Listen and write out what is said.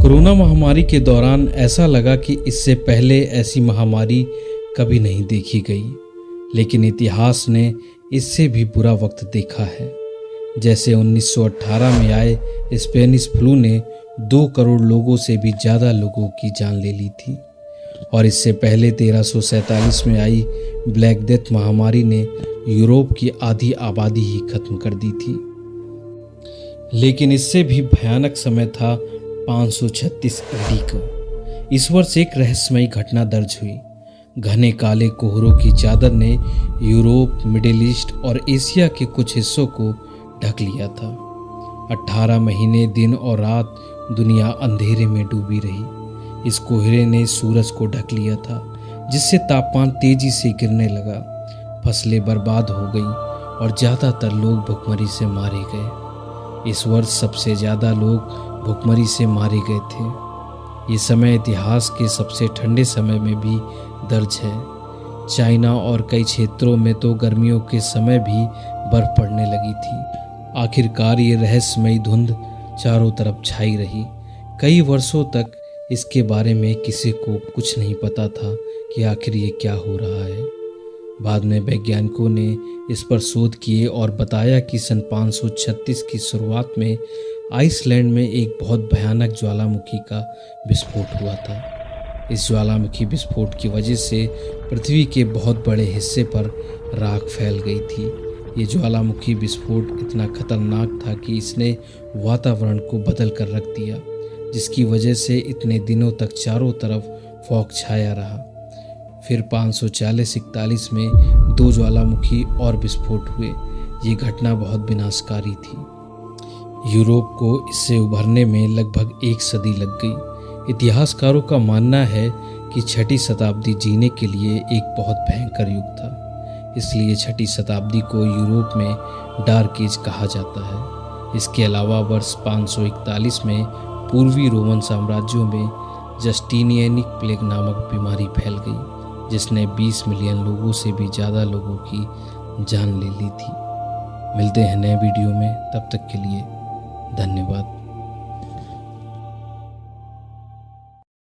Corona महामारी के दौरान ऐसा लगा कि इससे पहले ऐसी महामारी कभी नहीं देखी गई, लेकिन इतिहास ने इससे भी बुरा वक्त देखा है। जैसे 1918 में आए स्पेनिश फ्लू ने 2 करोड़ लोगों से भी ज़्यादा लोगों की जान ले ली थी, और इससे पहले 1347 में आई ब्लैक डेथ महामारी ने यूरोप की आधी आबादी ही खत्म कर दी थी। लेकिन इससे भी भयानक समय था 536 AD को। इस वर्ष एक रहस्यमयी घटना दर्ज हुई। घने काले कोहरों की चादर ने यूरोप, मिडिल ईस्ट और एशिया के कुछ हिस्सों को ढक लिया था। 18 महीने दिन और रात दुनिया अंधेरे में डूबी रही। इस कोहरे ने सूरज को ढक लिया था, जिससे तापमान तेजी से गिरने लगा। फसलें बर्बाद हो गईं और ज़्यादातर लोग भुखमरी से मारे गए। इस वर्ष सबसे ज़्यादा लोग भुखमरी से मारे गए थे। ये समय इतिहास के सबसे ठंडे समय में भी दर्ज है। चाइना और कई क्षेत्रों में तो गर्मियों के समय भी बर्फ पड़ने लगी थी। आखिरकार ये रहस्यमयी धुंध चारों तरफ छाई रही। कई वर्षों तक इसके बारे में किसी को कुछ नहीं पता था कि आखिर ये क्या हो रहा है। बाद में वैज्ञानिकों ने इस पर शोध किए और बताया कि सन 536 की शुरुआत में आइसलैंड में एक बहुत भयानक ज्वालामुखी का विस्फोट हुआ था। इस ज्वालामुखी विस्फोट की वजह से पृथ्वी के बहुत बड़े हिस्से पर राख फैल गई थी। ये ज्वालामुखी विस्फोट इतना खतरनाक था कि इसने वातावरण को बदल कर रख दिया, जिसकी वजह से इतने दिनों तक चारों तरफ फॉग छाया रहा। फिर 540-41 में 2 ज्वालामुखी और विस्फोट हुए। ये घटना बहुत विनाशकारी थी। यूरोप को इससे उभरने में लगभग 1 सदी लग गई। इतिहासकारों का मानना है कि 6वीं शताब्दी जीने के लिए एक बहुत भयंकर युग था। इसलिए 6वीं शताब्दी को यूरोप में डार्क एज कहा जाता है। इसके अलावा वर्ष 541 में पूर्वी रोमन साम्राज्यों में जस्टिनियनिक प्लेग नामक बीमारी फैल गई, जिसने 20 मिलियन लोगों से भी ज़्यादा लोगों की जान ले ली थी। मिलते हैं नए वीडियो में, तब तक के लिए धन्यवाद।